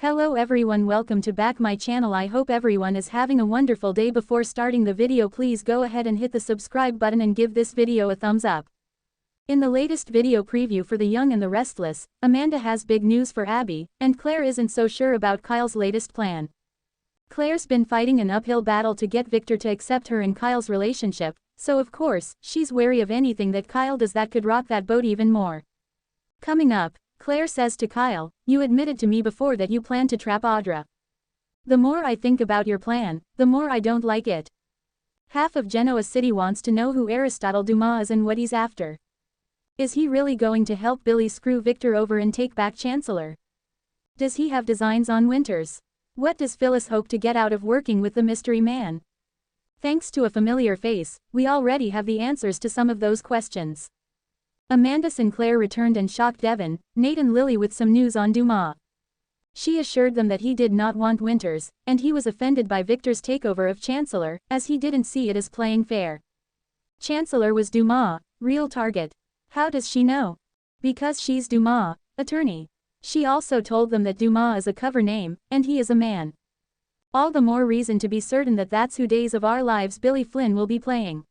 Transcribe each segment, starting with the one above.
Hello everyone, welcome to back my channel. I hope everyone is having a wonderful day. Before starting the video, please go ahead and hit the subscribe button and give this video a thumbs up. In the latest video preview for The Young and the Restless, Amanda has big news for Abby, and Claire isn't so sure about Kyle's latest plan. Claire's been fighting an uphill battle to get Victor to accept her and Kyle's relationship, so of course, she's wary of anything that Kyle does that could rock that boat even more. Coming up, Claire says to Kyle, "You admitted to me before that you plan to trap Audra. The more I think about your plan, the more I don't like it. Half of Genoa City wants to know who Aristotle Dumas is and what he's after. Is he really going to help Billy screw Victor over and take back Chancellor? Does he have designs on Winters? What does Phyllis hope to get out of working with the mystery man?" Thanks to a familiar face, we already have the answers to some of those questions. Amanda Sinclair returned and shocked Devin, Nate and Lily with some news on Dumas. She assured them that he did not want Winters, and he was offended by Victor's takeover of Chancellor, as he didn't see it as playing fair. Chancellor was Dumas' real target. How does she know? Because she's Dumas' attorney. She also told them that Dumas is a cover name, and he is a man. All the more reason to be certain that that's who Days of Our Lives Billy Flynn will be playing.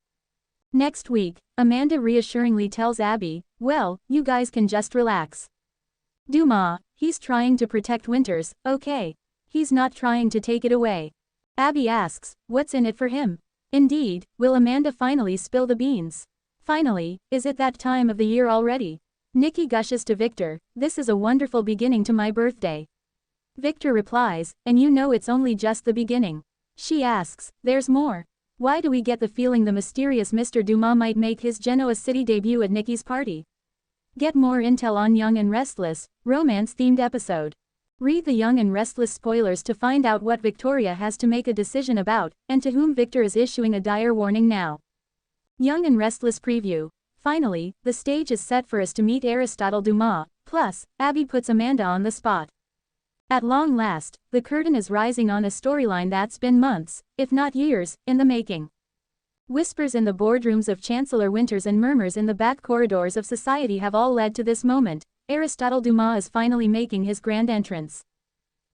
Next week, Amanda reassuringly tells Abby, "Well, you guys can just relax. Dumas, he's trying to protect Winters, okay? He's not trying to take it away." Abby asks, "What's in it for him?" Indeed, will Amanda finally spill the beans? Finally, is it that time of the year already? Nikki gushes to Victor, "This is a wonderful beginning to my birthday." Victor replies, "And you know it's only just the beginning." She asks, "There's more? Why do we get the feeling the mysterious Mr. Dumas might make his Genoa City debut at Nikki's party?" Get more intel on Young and Restless, romance-themed episode. Read the Young and Restless spoilers to find out what Victoria has to make a decision about, and to whom Victor is issuing a dire warning now. Young and Restless preview. Finally, the stage is set for us to meet Aristotle Dumas, plus, Abby puts Amanda on the spot. At long last, the curtain is rising on a storyline that's been months, if not years, in the making. Whispers in the boardrooms of Chancellor Winters and murmurs in the back corridors of society have all led to this moment. Aristotle Dumas is finally making his grand entrance.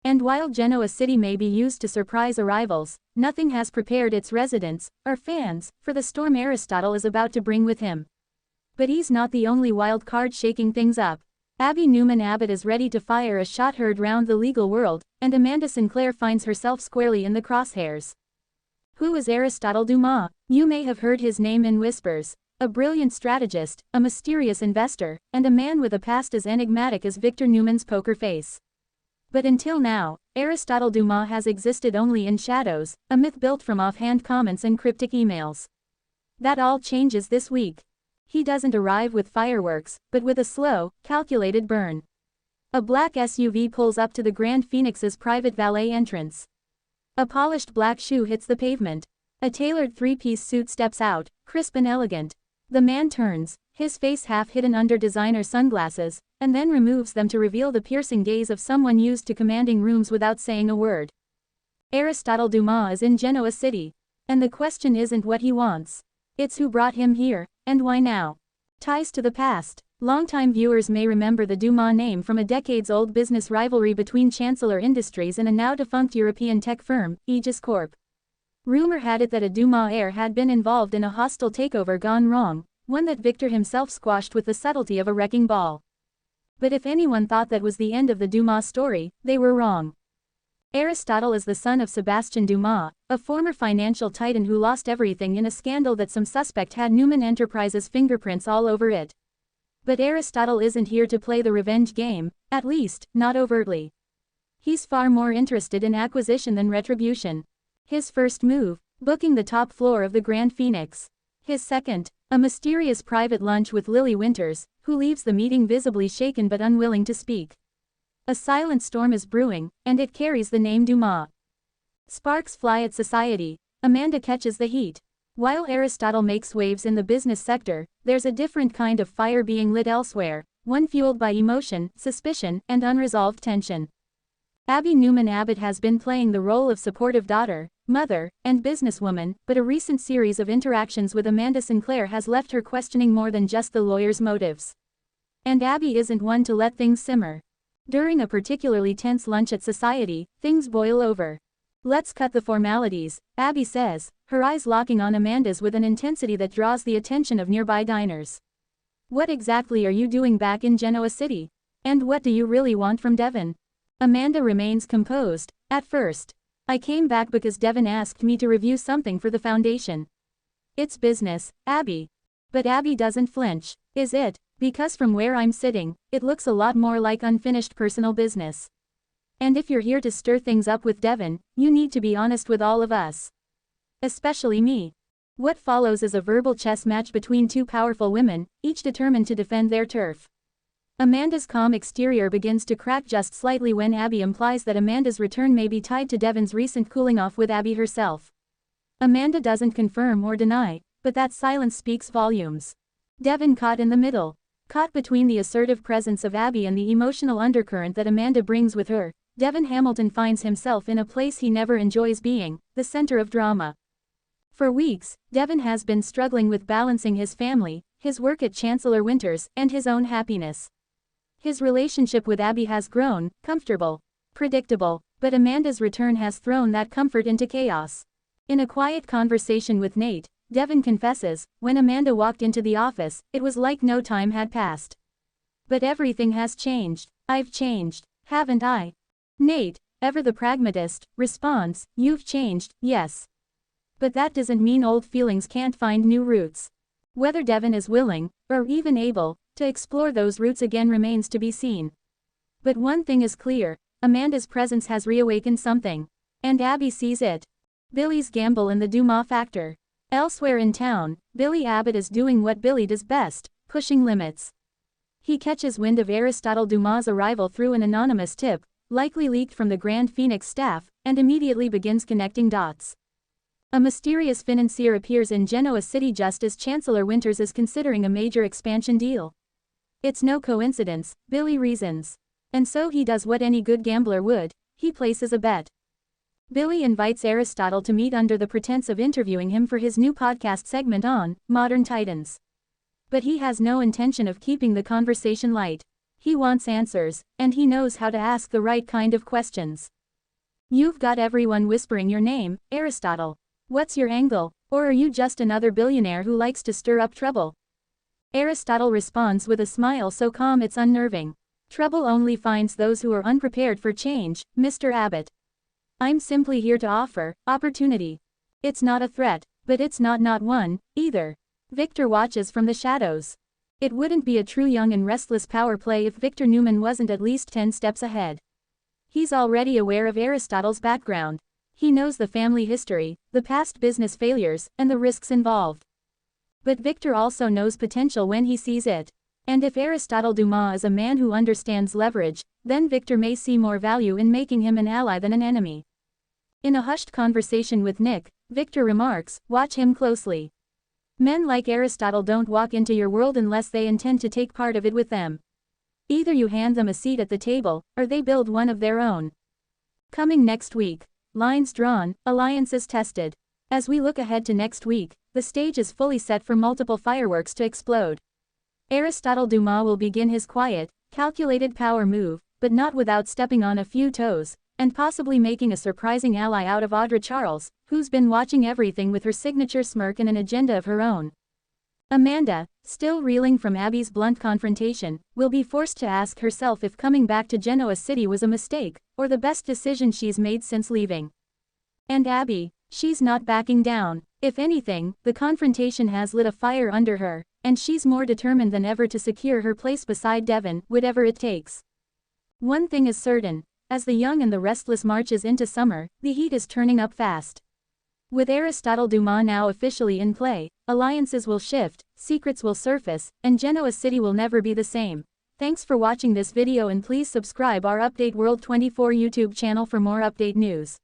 And while Genoa City may be used to surprise arrivals, nothing has prepared its residents, or fans, for the storm Aristotle is about to bring with him. But he's not the only wild card shaking things up. Abby Newman Abbott is ready to fire a shot heard round the legal world, and Amanda Sinclair finds herself squarely in the crosshairs. Who is Aristotle Dumas? You may have heard his name in whispers. A brilliant strategist, a mysterious investor, and a man with a past as enigmatic as Victor Newman's poker face. But until now, Aristotle Dumas has existed only in shadows, a myth built from offhand comments and cryptic emails. That all changes this week. He doesn't arrive with fireworks, but with a slow, calculated burn. A black SUV pulls up to the Grand Phoenix's private valet entrance. A polished black shoe hits the pavement. A tailored three-piece suit steps out, crisp and elegant. The man turns, his face half hidden under designer sunglasses, and then removes them to reveal the piercing gaze of someone used to commanding rooms without saying a word. Aristotle Dumas is in Genoa City. And the question isn't what he wants. It's who brought him here, and why now? Ties to the past. Longtime viewers may remember the Dumas name from a decades-old business rivalry between Chancellor Industries and a now-defunct European tech firm, Aegis Corp. Rumor had it that a Dumas heir had been involved in a hostile takeover gone wrong, one that Victor himself squashed with the subtlety of a wrecking ball. But if anyone thought that was the end of the Dumas story, they were wrong. Aristotle is the son of Sebastian Dumas, a former financial titan who lost everything in a scandal that some suspect had Newman Enterprises' fingerprints all over it. But Aristotle isn't here to play the revenge game, at least, not overtly. He's far more interested in acquisition than retribution. His first move, booking the top floor of the Grand Phoenix. His second, a mysterious private lunch with Lily Winters, who leaves the meeting visibly shaken but unwilling to speak. A silent storm is brewing, and it carries the name Dumas. Sparks fly at society. Amanda catches the heat. While Aristotle makes waves in the business sector, there's a different kind of fire being lit elsewhere, one fueled by emotion, suspicion, and unresolved tension. Abby Newman Abbott has been playing the role of supportive daughter, mother, and businesswoman, but a recent series of interactions with Amanda Sinclair has left her questioning more than just the lawyer's motives. And Abby isn't one to let things simmer. During a particularly tense lunch at society, things boil over. Let's cut the formalities, Abby says, her eyes locking on Amanda's with an intensity that draws the attention of nearby diners. What exactly are you doing back in Genoa City? And what do you really want from Devon? Amanda remains composed. At first, I came back because Devon asked me to review something for the foundation. It's business, Abby. But Abby doesn't flinch. Is it? Because from where I'm sitting, it looks a lot more like unfinished personal business. And if you're here to stir things up with Devon, you need to be honest with all of us. Especially me. What follows is a verbal chess match between two powerful women, each determined to defend their turf. Amanda's calm exterior begins to crack just slightly when Abby implies that Amanda's return may be tied to Devon's recent cooling off with Abby herself. Amanda doesn't confirm or deny, but that silence speaks volumes. Devon caught in the middle. Caught between the assertive presence of Abby and the emotional undercurrent that Amanda brings with her, Devon Hamilton finds himself in a place he never enjoys being, the center of drama. For weeks, Devon has been struggling with balancing his family, his work at Chancellor Winters, and his own happiness. His relationship with Abby has grown comfortable, predictable, but Amanda's return has thrown that comfort into chaos. In a quiet conversation with Nate, Devon confesses, when Amanda walked into the office, it was like no time had passed. But everything has changed. I've changed, haven't I? Nate, ever the pragmatist, responds, you've changed, yes. But that doesn't mean old feelings can't find new roots. Whether Devon is willing, or even able, to explore those roots again remains to be seen. But one thing is clear, Amanda's presence has reawakened something. And Abby sees it. Billy's gamble and the Dumas factor. Elsewhere in town, Billy Abbott is doing what Billy does best, pushing limits. He catches wind of Aristotle Dumas' arrival through an anonymous tip, likely leaked from the Grand Phoenix staff, and immediately begins connecting dots. A mysterious financier appears in Genoa City just as Chancellor Winters is considering a major expansion deal. It's no coincidence, Billy reasons. And so he does what any good gambler would, he places a bet. Billy invites Aristotle to meet under the pretense of interviewing him for his new podcast segment on Modern Titans. But he has no intention of keeping the conversation light. He wants answers, and he knows how to ask the right kind of questions. You've got everyone whispering your name, Aristotle. What's your angle, or are you just another billionaire who likes to stir up trouble? Aristotle responds with a smile so calm it's unnerving. Trouble only finds those who are unprepared for change, Mr. Abbott. I'm simply here to offer opportunity. It's not a threat, but it's not one, either. Victor watches from the shadows. It wouldn't be a true young and restless power play if Victor Newman wasn't at least 10 steps ahead. He's already aware of Aristotle's background. He knows the family history, the past business failures, and the risks involved. But Victor also knows potential when he sees it. And if Aristotle Dumas is a man who understands leverage, then Victor may see more value in making him an ally than an enemy. In a hushed conversation with Nick, Victor remarks, watch him closely. Men like Aristotle don't walk into your world unless they intend to take part of it with them. Either you hand them a seat at the table, or they build one of their own. Coming next week. Lines drawn, alliances tested. As we look ahead to next week, the stage is fully set for multiple fireworks to explode. Aristotle Dumas will begin his quiet, calculated power move, but not without stepping on a few toes, and possibly making a surprising ally out of Audra Charles, who's been watching everything with her signature smirk and an agenda of her own. Amanda, still reeling from Abby's blunt confrontation, will be forced to ask herself if coming back to Genoa City was a mistake, or the best decision she's made since leaving. And Abby, she's not backing down. If anything, the confrontation has lit a fire under her, and she's more determined than ever to secure her place beside Devon, whatever it takes. One thing is certain, as the young and the restless marches into summer, the heat is turning up fast. With Aristotle Dumas now officially in play, alliances will shift, secrets will surface, and Genoa City will never be the same. Thanks for watching this video and please subscribe our Update World 24 YouTube channel for more update news.